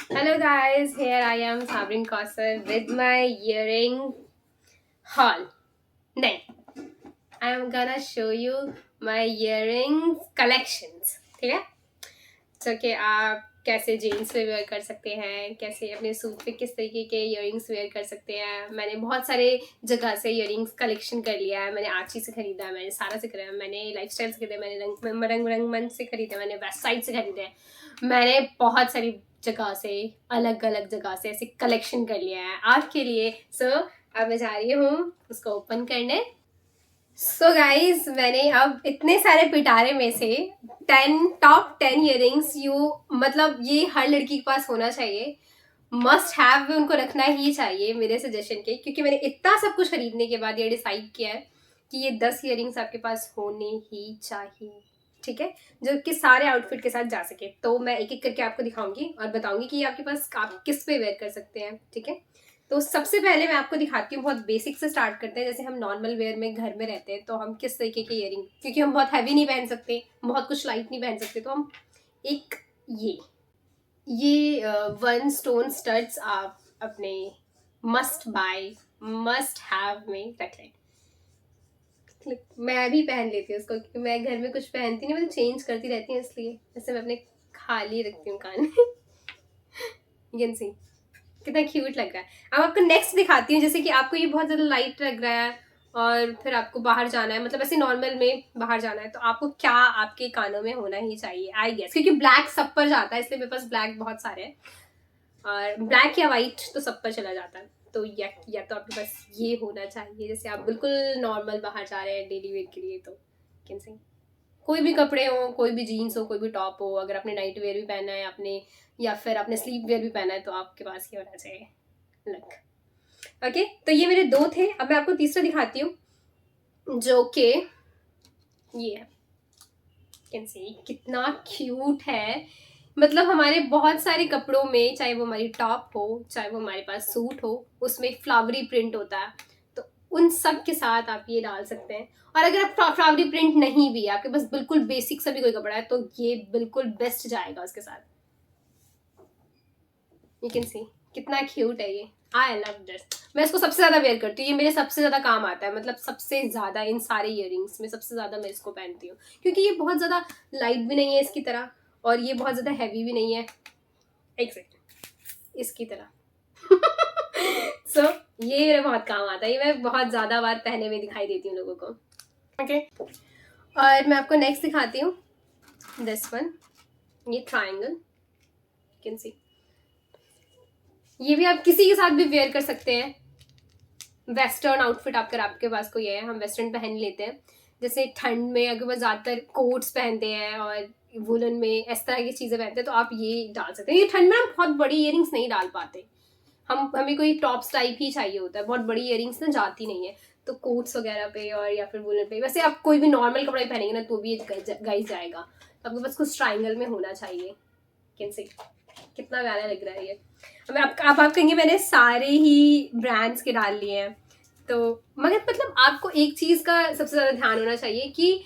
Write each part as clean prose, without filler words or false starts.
Hello guys, here I am Sabrin Kausar with my earring haul. नहीं, I am gonna show you my earrings collections. ठीक है? तो कि आप कैसे जीन्स पे वेयर कर सकते हैं, कैसे अपने सूट पे किस तरीके के इयरिंग्स वेयर कर सकते हैं। मैंने बहुत सारे जगह से इयरिंग्स कलेक्शन कर लिया है। मैंने आर्ची से खरीदा है, मैंने सारा से खरीदा, मैंने लाइफस्टाइल से खरीदा, मैंने रंगमंच से खरीदा, मैंने वेस्ट साइड से खरीदे। मैंने बहुत सारी जगह से, अलग अलग जगह से ऐसे कलेक्शन कर लिया है आपके लिए। सो अब मैं जा रही हूँ उसको ओपन करने। सो गाइज, मैंने अब इतने सारे पिटारे में से टॉप 10 इयरिंग्स मतलब ये हर लड़की के पास होना चाहिए, मस्ट हैव, उनको रखना ही चाहिए मेरे सजेशन के, क्योंकि मैंने इतना सब कुछ खरीदने के बाद ये डिसाइड किया है कि ये 10 इयरिंग्स आपके पास होने ही चाहिए। ठीक है, जो कि सारे आउटफिट के साथ जा सके। तो मैं एक एक करके आपको दिखाऊंगी और बताऊंगी कि आपके पास आप किस पे वेयर कर सकते हैं। ठीक है, तो सबसे पहले मैं आपको दिखाती हूँ, बहुत बेसिक से स्टार्ट करते हैं। जैसे हम नॉर्मल वेयर में घर में रहते हैं तो हम किस तरीके के इयरिंग, क्योंकि हम बहुत हैवी नहीं पहन सकते, बहुत कुछ लाइट नहीं पहन सकते, तो हम एक ये वन स्टोन स्टड्स आप अपने मस्ट बाय, मस्ट हैव में रख लें। मैं भी पहन लेती हूँ उसको, क्योंकि मैं घर में कुछ पहनती नहीं, मैं तो चेंज करती रहती हूँ, इसलिए जैसे मैं अपने खाली रखती हूँ कान। यू कैन सी कितना क्यूट लग रहा है। अब आपको नेक्स्ट दिखाती हूँ। जैसे कि आपको ये बहुत ज़्यादा लाइट लग रहा है और फिर आपको बाहर जाना है, मतलब ऐसे नॉर्मल में बाहर जाना है, तो आपको क्या आपके कानों में होना ही चाहिए आई गेस, क्योंकि ब्लैक सब पर जाता है, इसलिए मेरे पास ब्लैक बहुत सारे हैं, और ब्लैक या वाइट तो सब पर चला जाता है। तो या तो आपके पास ये होना चाहिए, जैसे आप बिल्कुल नॉर्मल बाहर जा रहे हैं डेली वेयर के लिए, तो कैन से कोई भी कपड़े हो, कोई भी जीन्स हो, कोई भी टॉप हो, अगर आपने नाइट वेयर भी पहना है आपने, या फिर आपने स्लीप वेयर भी पहना है, तो आपके पास ये होना चाहिए। लक ओके, तो ये मेरे दो थे। अब मैं आपको तीसरा दिखाती हूँ, जो कि ये है। कैन सी कितना क्यूट है। मतलब हमारे बहुत सारे कपड़ों में, चाहे वो हमारी टॉप हो, चाहे वो हमारे पास सूट हो, उसमें फ्लावरी प्रिंट होता है, तो उन सब के साथ आप ये डाल सकते हैं। और अगर आप फ्लावरी प्रिंट नहीं भी, आपके पास बिल्कुल बेसिक सा भी कोई कपड़ा है, तो ये बिल्कुल बेस्ट जाएगा उसके साथ। यू कैन सी कितना क्यूट है ये। I love this. मैं इसको सबसे ज्यादा वेयर करती हूँ, ये मेरे सबसे ज्यादा काम आता है, मतलब सबसे ज्यादा इन सारे इयरिंग्स में सबसे ज्यादा मैं इसको पहनती हूँ, क्योंकि ये बहुत ज्यादा लाइट भी नहीं है इसकी तरह, और ये बहुत ज्यादा हैवी भी नहीं है एग्जैक्ट इसकी तरह। सो ये मेरे बहुत काम आता है, ये मैं बहुत ज्यादा बार पहने हुए दिखाई देती हूँ लोगों को। ओके, और मैं आपको नेक्स्ट दिखाती हूँ, दिस वन, ये ट्राइंगल, कैन सी, ये भी आप किसी के साथ भी वेयर कर सकते हैं। वेस्टर्न आउटफिट अगर आपके पास कोई है, हम वेस्टर्न पहन लेते हैं, जैसे ठंड में अगर वो ज़्यादातर कोट्स पहनते हैं और वुलन में इस तरह की चीज़ें पहनते हैं, तो आप ये डाल सकते हैं। ये ठंड में हम बहुत बड़ी इयरिंग्स नहीं डाल पाते, हमें कोई टॉप्स टाइप ही चाहिए होता है, बहुत बड़ी इयरिंग्स ना जाती नहीं है, तो कोट्स वगैरह पे और या फिर वुलन पे, वैसे आप कोई भी नॉर्मल कपड़े पहनेंगे ना तो भी ये गाइस जाएगा, तो आपके पास कुछ ट्राइंगल में होना चाहिए। कैन से कितना प्यारा लग रहा है ये। अब आप कहेंगे मैंने सारे ही ब्रांड्स के डाल लिए हैं, तो मगर मतलब आपको एक चीज़ का सबसे ज़्यादा ध्यान होना चाहिए कि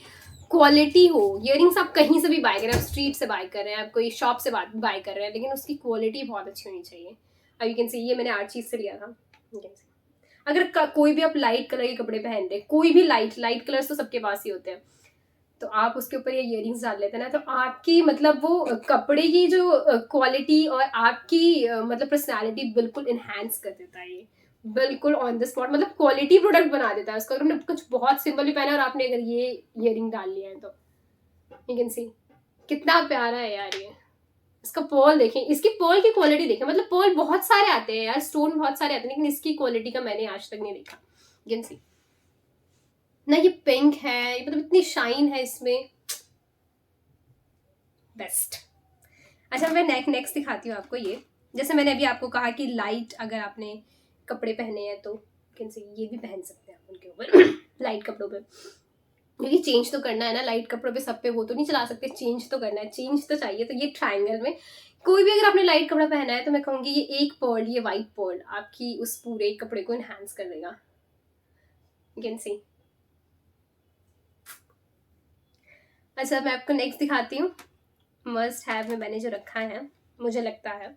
क्वालिटी हो। इयरिंग्स आप कहीं से भी बाय करें, आप स्ट्रीट से बाय कर रहे हैं, आप कोई शॉप से बाय कर रहे हैं, लेकिन उसकी क्वालिटी बहुत अच्छी होनी चाहिए। अब यू कैन सी ये मैंने आर्ट चीज से लिया था। अगर कोई भी आप लाइट कलर के कपड़े पहनते हैं, कोई भी लाइट कलर्स तो सबके पास ही होते हैं, तो आप उसके ऊपर ये इयरिंग्स डाल लेते हैं ना, तो आपकी मतलब वो कपड़े की जो क्वालिटी और आपकी मतलब पर्सनालिटी बिल्कुल इनहेंस कर देता है ये, बिल्कुल ऑन द स्पॉट, मतलब क्वालिटी प्रोडक्ट बना देता है उसको। अगर हमने कुछ बहुत सिंपल भी पहना है और आपने अगर ये इयरिंग डाल लिया है, तो यू कैन सी कितना प्यारा है यार ये। इसका पर्ल देखें, इसकी पर्ल की क्वालिटी देखें, मतलब पर्ल बहुत सारे आते हैं यार, स्टोन बहुत सारे आते हैं, लेकिन इसकी क्वालिटी का मैंने आज तक नहीं देखा। यू कैन सी ना, ये पिंक है, मतलब इतनी शाइन है इसमें, बेस्ट। अच्छा, मैं नेक्स्ट दिखाती हूँ आपको ये। जैसे मैंने अभी आपको कहा कि लाइट अगर आपने कपड़े पहने हैं तो कैन से ये भी पहन सकते हैं आप उनके ऊपर, लाइट कपड़ों पे, क्योंकि चेंज तो करना है ना, लाइट कपड़ों पे सब पे वो तो नहीं चला सकते, चेंज तो करना है, चेंज तो चाहिए। तो ये ट्रायंगल में कोई भी अगर आपने लाइट कपड़ा पहना है, तो मैं कहूँगी ये एक पर्ल, ये वाइट पर्ल आपकी उस पूरे कपड़े को इनहेंस कर देगा। You can see. अच्छा, मैं आपको नेक्स्ट दिखाती हूँ, मस्ट हैव में मैंने जो रखा है, मुझे लगता है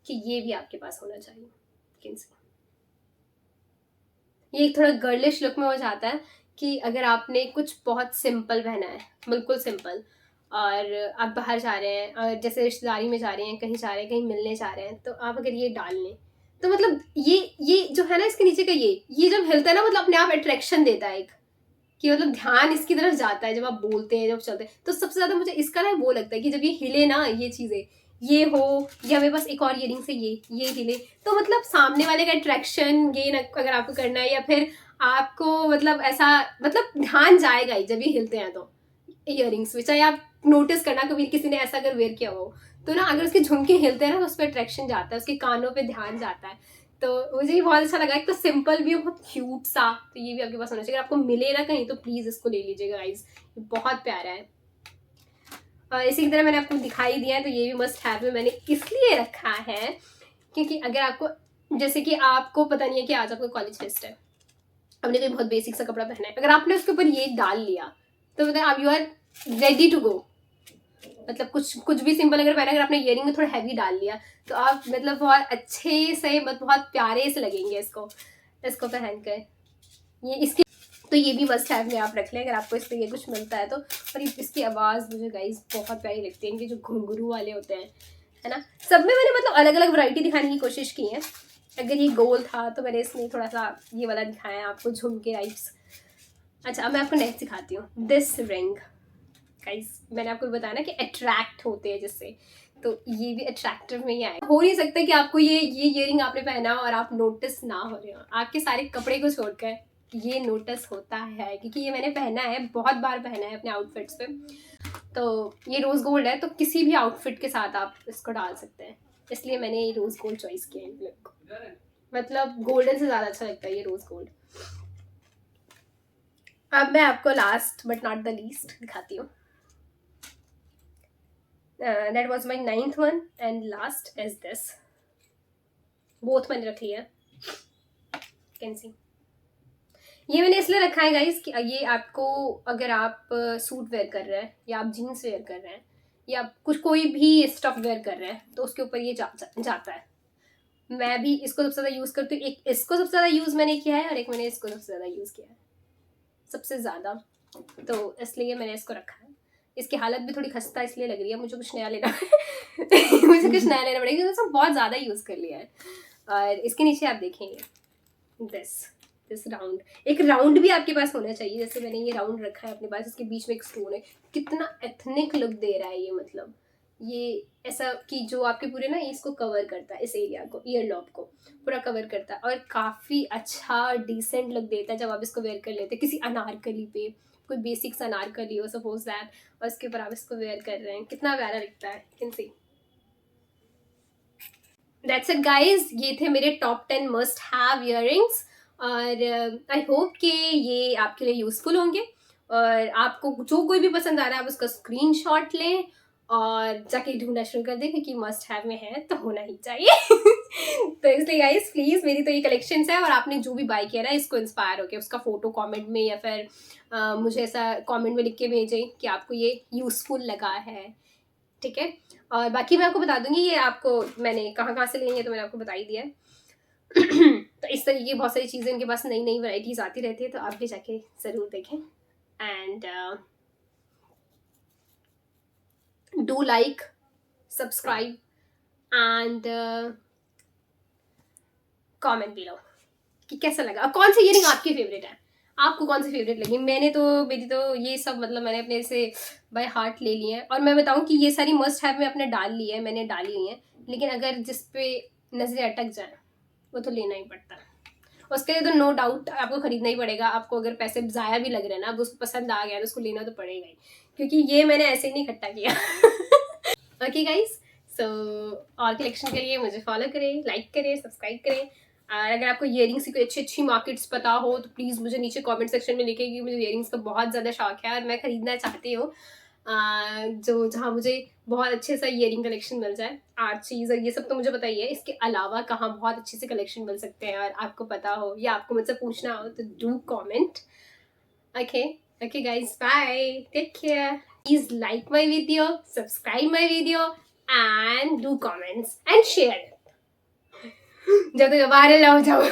कि ये भी आपके पास होना चाहिए। ये एक थोड़ा गर्लिश लुक में हो जाता है कि अगर आपने कुछ बहुत सिंपल पहना है, बिल्कुल सिंपल, और आप बाहर जा रहे हैं और जैसे रिश्तेदारी में जा रहे हैं, कहीं जा रहे हैं, कहीं मिलने जा रहे हैं, तो आप अगर ये डाल लें तो मतलब ये जो है ना, इसके नीचे का ये जब हिलता है ना, मतलब अपने आप अट्रैक्शन देता है एक, कि मतलब ध्यान इसकी तरफ जाता है जब आप बोलते हैं, जब चलते हैं। तो सबसे ज्यादा मुझे इसका ना वो लगता है कि जब ये हिले ना, ये चीजें ये हो, या मेरे पास एक और ईयरिंग से ये हिले, तो मतलब सामने वाले का अट्रैक्शन गेन अगर आपको करना है, या फिर आपको मतलब ऐसा, मतलब ध्यान जाएगा ही जब ये हिलते हैं तो ईयरिंग्स में। चाहे आप नोटिस करना कभी किसी ने ऐसा अगर वेयर किया हो, तो ना अगर उसके झुमके हिलते हैं ना, तो उस पर अट्रैक्शन जाता है, उसके कानों पे ध्यान जाता है। तो मुझे ये बहुत अच्छा लगा, एक तो सिंपल भी, बहुत क्यूट सा, तो ये भी आपके पास होना चाहिए। अगर आपको मिले ना कहीं तो प्लीज इसको ले लीजिएगा गाइस, बहुत प्यारा है। और इसी की तरह मैंने आपको दिखाई दिया है, तो ये भी मस्ट हैव में मैंने इसलिए रखा है क्योंकि अगर आपको, जैसे कि आपको पता नहीं है कि आज आपका कॉलेज फेस्ट है, आपने कोई बहुत बेसिक सा कपड़ा पहना है, अगर आपने उसके ऊपर ये डाल लिया तो मतलब आप you are ready to go. मतलब कुछ भी सिंपल अगर पहना, अगर आपने ईयरिंग में थोड़ा हैवी डाल लिया तो आप मतलब बहुत अच्छे से, मतलब बहुत प्यारे से लगेंगे इसको पहनकर। ये इसकी तो ये भी मस्ट हैव में आप रख लें अगर आपको इस पर ये कुछ मिलता है तो। और इसकी आवाज़ मुझे गाइस बहुत प्यारी लगती है, इनके जो घुंघरू वाले होते हैं, है ना। सब में मैंने मतलब अलग अलग वैरायटी दिखाने की कोशिश की है। अगर ये गोल था तो मैंने इसमें थोड़ा सा ये वाला दिखाया है आपको, झुमके टाइप्स। अच्छा, अब मैं आपको नेक्स्ट दिखाती हूँ, दिस रिंग गाइस। मैंने आपको बताया ना कि अट्रैक्ट होते हैं जिससे, तो ये भी अट्रैक्टिव में ही आए। हो नहीं सकता कि आपको ये ईयरिंग आपने पहना और आप नोटिस ना हो रहे हो, आपके सारे कपड़े को छोड़कर ये नोटिस होता है, क्योंकि ये मैंने पहना है, बहुत बार पहना है अपने आउटफिट्स पे। तो ये रोज़ गोल्ड है, तो किसी भी आउटफिट के साथ आप इसको डाल सकते हैं, इसलिए मैंने ये रोज़ गोल्ड चॉइस किया है लुक। मतलब गोल्डन से ज़्यादा अच्छा लगता है ये रोज़ गोल्ड। अब मैं आपको last but not the least दिखाती हूँ। That was my 9th one and last is this. Both मैंने रख लिया, कैन सी। ये मैंने इसलिए रखा है गाइस कि ये आपको, अगर आप सूट वेयर कर रहे हैं, या आप जीन्स वेयर कर रहे हैं, या कुछ कोई भी स्टफ वेयर कर रहे हैं, तो उसके ऊपर ये जाता है। मैं भी इसको सबसे ज़्यादा यूज़ करती हूँ, एक इसको सबसे ज़्यादा यूज़ मैंने किया है, और एक मैंने इसको सबसे ज़्यादा यूज़ किया है, सबसे ज़्यादा, तो इसलिए मैंने इसको रखा है। इसकी हालत भी थोड़ी खस्ता इसलिए लग रही है, मुझे कुछ नया लेना मुझे कुछ नया लेना पड़ेगा क्योंकि इसको बहुत ज़्यादा यूज़ कर लिया है। और इसके नीचे आप देखेंगे दिस राउंड, एक राउंड भी आपके पास होना चाहिए, जैसे मैंने ये राउंड रखा है अपने पास, इसके बीच में एक स्टोन है, कितना एथनिक लुक दे रहा है ये। मतलब ये ऐसा कि जो आपके पूरे ना इसको कवर करता है, इस एरिया को, ईयर लॉब को पूरा कवर करता है, और काफ़ी अच्छा डिसेंट लुक देता है जब आप इसको वेयर कर लेते हैं किसी अनारकली पे, कोई बेसिक सा अनारकली हो सपोज दैट, और इसके ऊपर आप इसको वेयर कर रहे हैं, कितना प्यारा लगता है। Can see. That's it guys, ये थे मेरे टॉप 10 मस्ट हैव इयररिंग्स, और आई होप कि ये आपके लिए यूज़फुल होंगे, और आपको जो कोई भी पसंद आ रहा है आप उसका स्क्रीनशॉट लें और जाके ढूंढना शुरू कर दें, क्योंकि मस्ट हैव में है तो होना ही चाहिए तो इसलिए गाइस प्लीज़, मेरी तो ये कलेक्शंस है, और आपने जो भी बाय किया ना इसको इंस्पायर होके उसका फ़ोटो कमेंट में, या फिर मुझे ऐसा कमेंट में लिख के भेजें कि आपको ये यूज़फुल लगा है, ठीक है। और बाकी मैं आपको बता दूंगी ये आपको मैंने कहाँ से लिए हैं, तो मैंने आपको बता ही दिया है तो इस तरीके की बहुत सारी चीज़ें इनके पास नई नई वैरायटीज़ आती रहती है, तो आप भी जाके ज़रूर देखें। And do like, subscribe and comment below कि कैसा लगा, और कौन सी ईयरिंग आपकी फेवरेट है, आपको कौन सी फेवरेट लगी। मेरी तो ये सब मतलब मैंने अपने से बाय हार्ट ले लिए हैं, और मैं बताऊं कि ये सारी मस्ट हैव में अपने डाल ली है, मैंने डाली हुई है, लेकिन अगर जिस पे नज़रें अटक जाए वो तो लेना ही पड़ता है, उसके लिए तो नो डाउट आपको खरीदना ही पड़ेगा। आपको अगर पैसे ज़ाया भी लग रहे हैं ना, अब उसको पसंद आ गया तो उसको लेना तो पड़ेगा ही, क्योंकि ये मैंने ऐसे ही नहीं इकट्ठा किया ओके गाइस, सो और कलेक्शन के लिए मुझे फॉलो करें, लाइक करें, सब्सक्राइब करें, और अगर आपको ईयरिंग्स की कोई अच्छी मार्केट्स पता हो तो प्लीज़ मुझे नीचे कमेंट सेक्शन में लिखें, क्योंकि मुझे ईयरिंग्स का बहुत ज़्यादा शौक है और मैं ख़रीदना चाहती हूँ जो जहाँ मुझे बहुत अच्छे सा ईयरिंग कलेक्शन मिल जाए। आर्ट चीज़ और ये सब तो मुझे पता ही है, इसके अलावा कहाँ बहुत अच्छे से कलेक्शन मिल सकते हैं और आपको पता हो या आपको मुझसे पूछना हो तो do comment. Okay guys, bye, take care, please like my video, subscribe my video and do comments and share it. जब तक वायरल हो जाओ